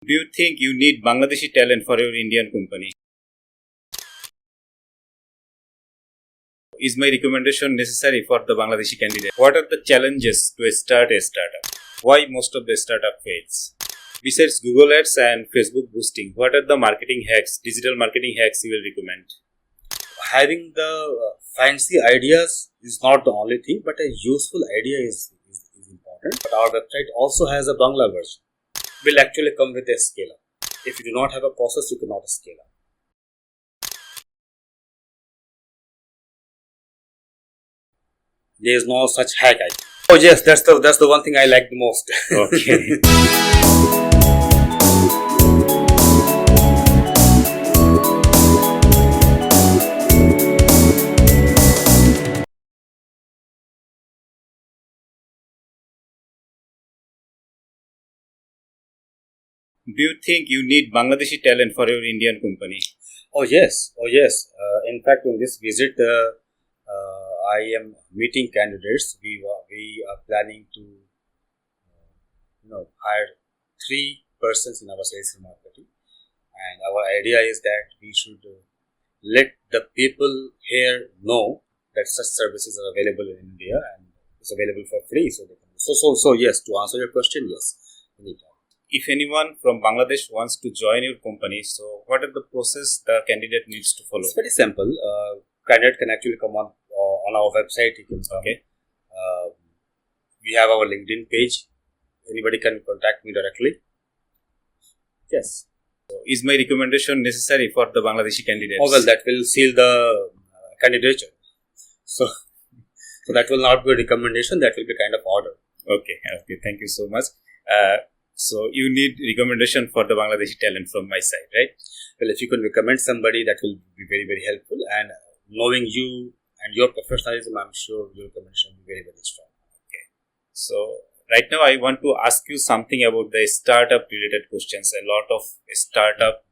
Do you think you need Bangladeshi talent for your Indian company? Is my recommendation necessary for the Bangladeshi candidate? What are the challenges to start a startup? Why most of the startup fails? Besides Google Ads and Facebook boosting, what are the marketing hacks, digital marketing hacks you will recommend? Having the fancy ideas is not the only thing, but a useful idea is important. But our website also has a Bangla version. Will actually come with a scale up. If you do not have a process, you cannot scale up. There is no such hack. Oh yes, that's the one thing I like the most. Okay. Do you think you need Bangladeshi talent for your Indian company? Oh yes. In fact, in this visit, I am meeting candidates. We are planning to, hire 3 persons in our sales and marketing, and our idea is that we should let the people here know that such services are available in India and it's available for free. So they can. So yes. To answer your question, yes, we need that. If anyone from Bangladesh wants to join your company, so what are the process the candidate needs to follow? It's very simple. Candidate can actually come on our website. You can come. Okay. We have our LinkedIn page. Anybody can contact me directly. Yes. So is my recommendation necessary for the Bangladeshi candidates? Oh well, that will seal the candidature. So that will not be a recommendation. That will be kind of order. Okay. Thank you so much. So you need recommendation for the Bangladeshi talent from my side, right? Well, if you can recommend somebody, that will be very, very helpful. And knowing you and your professionalism, I'm sure your recommendation will be very, very strong. Okay. So right now I want to ask you something about the startup related questions. A lot of startup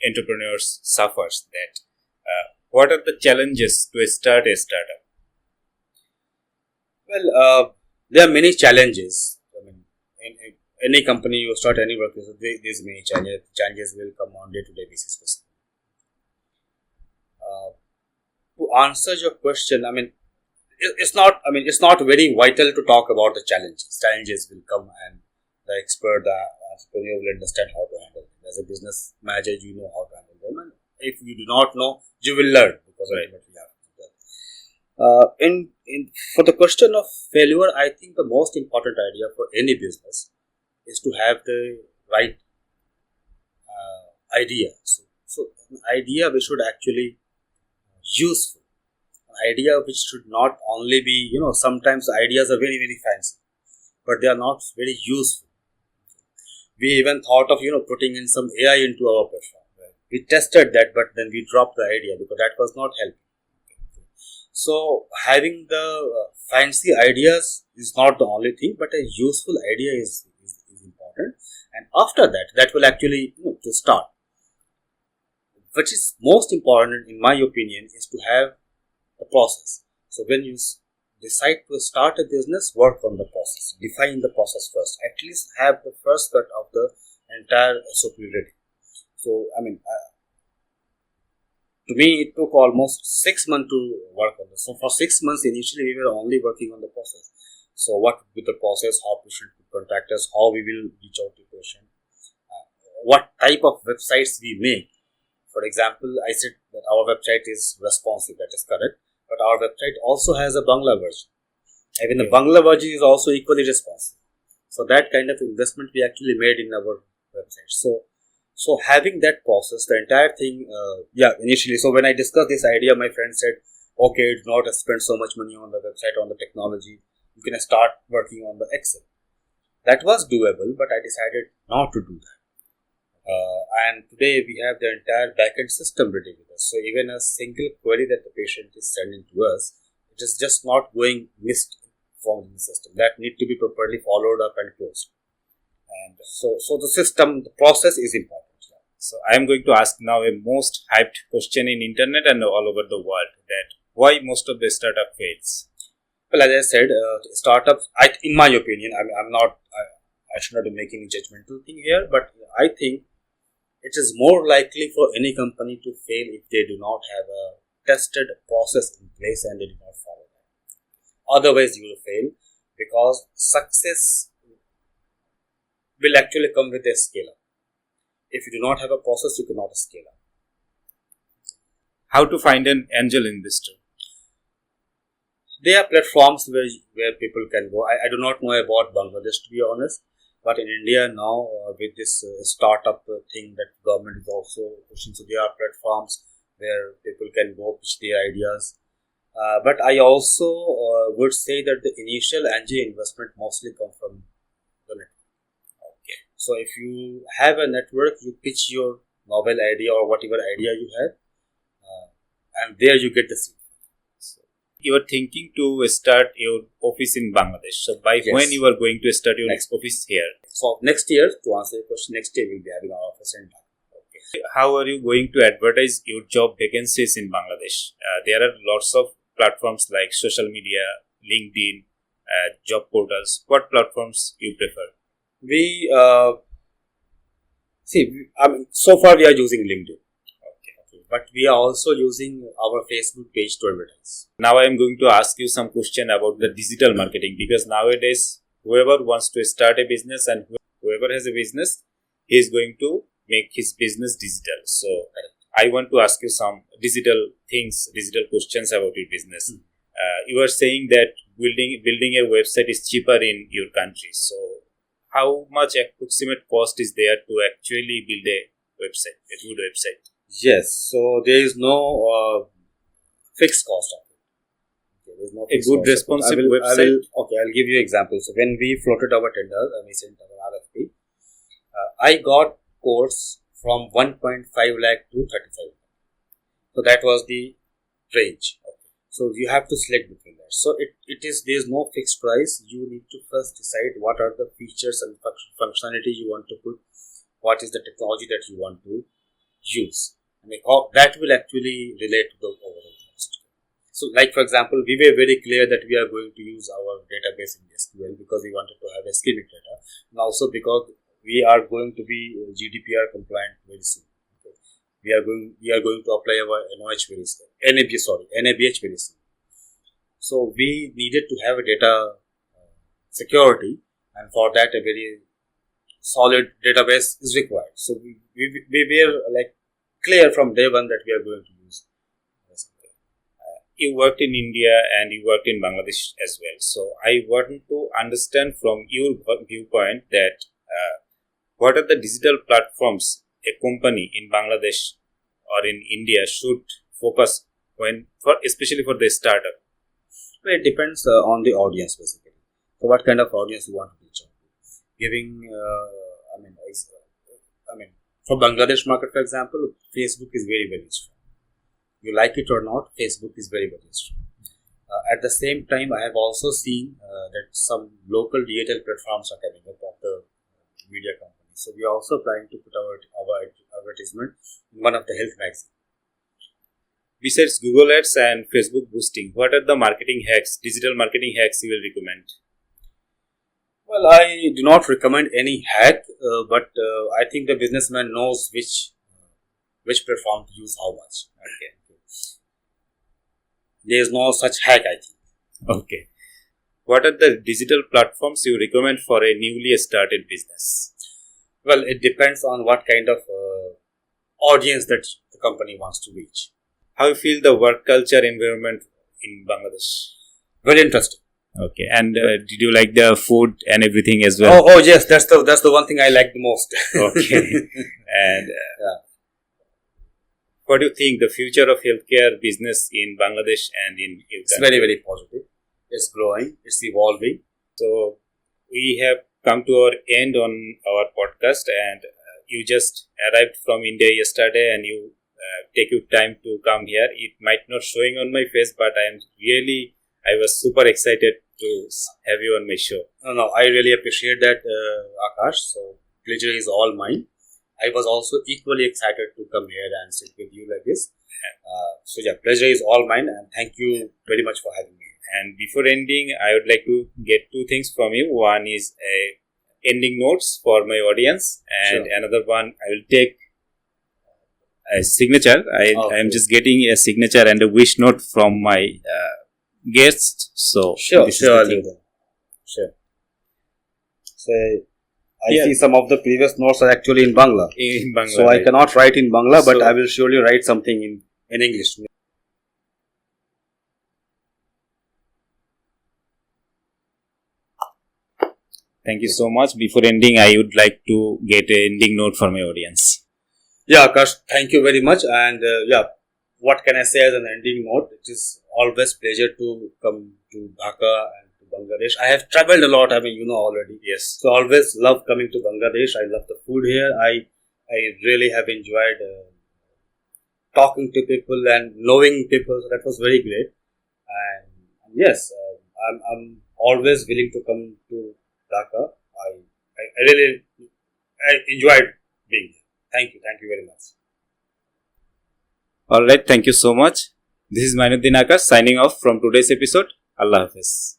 entrepreneurs suffers that. What are the challenges to start a startup? Well, there are many challenges. I mean, in any company you start any work, there's many challenges. Challenges will come on day-to-day basis. To answer your question, I mean, it's not very vital to talk about the challenges. Challenges will come, and the expert, the entrepreneur will understand how to handle them. As a business manager, you know how to handle them, and if you do not know, you will learn because ultimately you have to do that. For the question of failure, I think the most important idea for any business is to have the right idea. So an idea which should actually useful. An idea which should not only be, sometimes ideas are very, very fancy, but they are not very useful. We even thought of, putting in some AI into our platform. Right? We tested that, but then we dropped the idea because that was not helping. So having the fancy ideas is not the only thing, but a useful idea is important. And after that will actually, to start. What is most important, in my opinion, is to have a process. So when you decide to start a business, work on the process. Define the process first. At least have the first cut of the entire SOP ready. So, to me, it took almost 6 months to work on this. So for 6 months, initially, we were only working on the process. So what would be the process, how patient would contact us, how we will reach out to patient, what type of websites we make. For example, I said that our website is responsive, that is correct. But our website also has a Bangla version. Even the Bangla version is also equally responsive. So that kind of investment we actually made in our website. So having that process, the entire thing, initially. So when I discussed this idea, my friend said, okay, do not spend so much money on the website, on the technology. You can start working on the Excel. That was doable, but I decided not to do that. And today we have the entire backend system ready with us. So even a single query that the patient is sending to us, it is just not going missed from the system. That need to be properly followed up and closed. And so the system, the process is important. So I am going to ask now a most hyped question in internet and all over the world, that why most of the startup fails? Well, as I said, startups, in my opinion, I should not be making a judgmental thing here, but I think it is more likely for any company to fail if they do not have a tested process in place and they do not follow that. Otherwise, you will fail, because success will actually come with a scale up. If you do not have a process, you cannot scale up. How to find an angel investor? There are platforms where people can go. I do not know about Bangladesh, to be honest, but in India now, with this startup thing that government is also pushing, so there are platforms where people can go pitch their ideas. But I also would say that the initial angel investment mostly come from the network. Okay. So if you have a network, you pitch your novel idea or whatever idea you have, and there you get the seed. You are thinking to start your office in Bangladesh. So by Yes. when you are going to start your next office here? So next year, to answer your question, next year we'll be having our office in Dhaka. Okay. How are you going to advertise your job vacancies in Bangladesh? There are lots of platforms like social media, LinkedIn, job portals. What platforms you prefer? We so far we are using LinkedIn. Okay. But we are also using our Facebook page to advertise. Now I am going to ask you some question about the digital marketing, because nowadays whoever wants to start a business and whoever has a business, he is going to make his business digital. So I want to ask you some digital things, digital questions about your business. You are saying that building a website is cheaper in your country. So how much approximate cost is there to actually build a website, a good website? Yes. So there is no fixed cost of it. Okay, there is no A fixed good cost of it. responsive website? I'll give you examples. So when we floated our tender, we sent our RFP, I got quotes from 1.5 lakh to 35 lakh. So that was the range. So you have to select between that. So there is no fixed price. You need to first decide what are the features and functionality you want to put, what is the technology that you want to use, and that will actually relate to the overall cost. So like for example, we were very clear that we are going to use our database in SQL because we wanted to have a schematic data, and also because we are going to be GDPR compliant very soon. We are going to apply our NABH very very soon. So we needed to have a data security, and for that a very solid database is required. So we were like clear from day one that we are going to use. You worked in India and you worked in Bangladesh as well. So I want to understand from your viewpoint that what are the digital platforms a company in Bangladesh or in India should focus especially for the startup? Well, it depends on the audience basically. So what kind of audience you want to reach out to. Giving, for Bangladesh market, for example, Facebook is very, very strong. You like it or not, Facebook is very, very strong. At the same time, I have also seen that some local digital platforms are coming up of the media companies. So we are also planning to put our advertisement in one of the health magazines. Besides Google Ads and Facebook boosting, what are the marketing hacks, digital marketing hacks you will recommend? Well, I do not recommend any hack, but I think the businessman knows which platform to use how much. Okay. There is no such hack, I think. Okay. What are the digital platforms you recommend for a newly started business? Well, it depends on what kind of audience that the company wants to reach. How you feel the work culture environment in Bangladesh? Very interesting. Okay, and did you like the food and everything as well? Oh yes, that's the one thing I like the most. Okay, and what do you think the future of healthcare business in Bangladesh and in your It's country? very, very positive. It's growing. It's evolving. So we have come to our end on our podcast, and you just arrived from India yesterday, and you take your time to come here. It might not showing on my face, but I was super excited to have you on my show. No, I really appreciate that, Akaash. So pleasure is all mine. I was also equally excited to come here and sit with you like this. So yeah, pleasure is all mine, and thank you very much for having me. And before ending, I would like to get two things from you. One is ending notes for my audience, and Sure. another one I will take a signature. I Okay. am just getting a signature and a wish note from my guests. So Sure, this sure, is I'll the do thing. that. Sure. So I Yeah. see some of the previous notes are actually in Bangla. In Bangla. So I right? cannot write in Bangla, but So- I will surely write something in English. Thank you so much. Before ending, I would like to get an ending note for my audience. Yeah, Akaash, thank you very much. And what can I say as an ending note? It is always pleasure to come to Dhaka and to Bangladesh. I have traveled a lot. I mean, you know already. Yes. So always love coming to Bangladesh. I love the food here. I really have enjoyed talking to people and knowing people. So that was very great. And yes, I'm always willing to come to Dhaka. I really I enjoyed being here. Thank you very much. Alright, thank you so much. This is Myen Uddin Akaash signing off from today's episode. Allah Hafiz.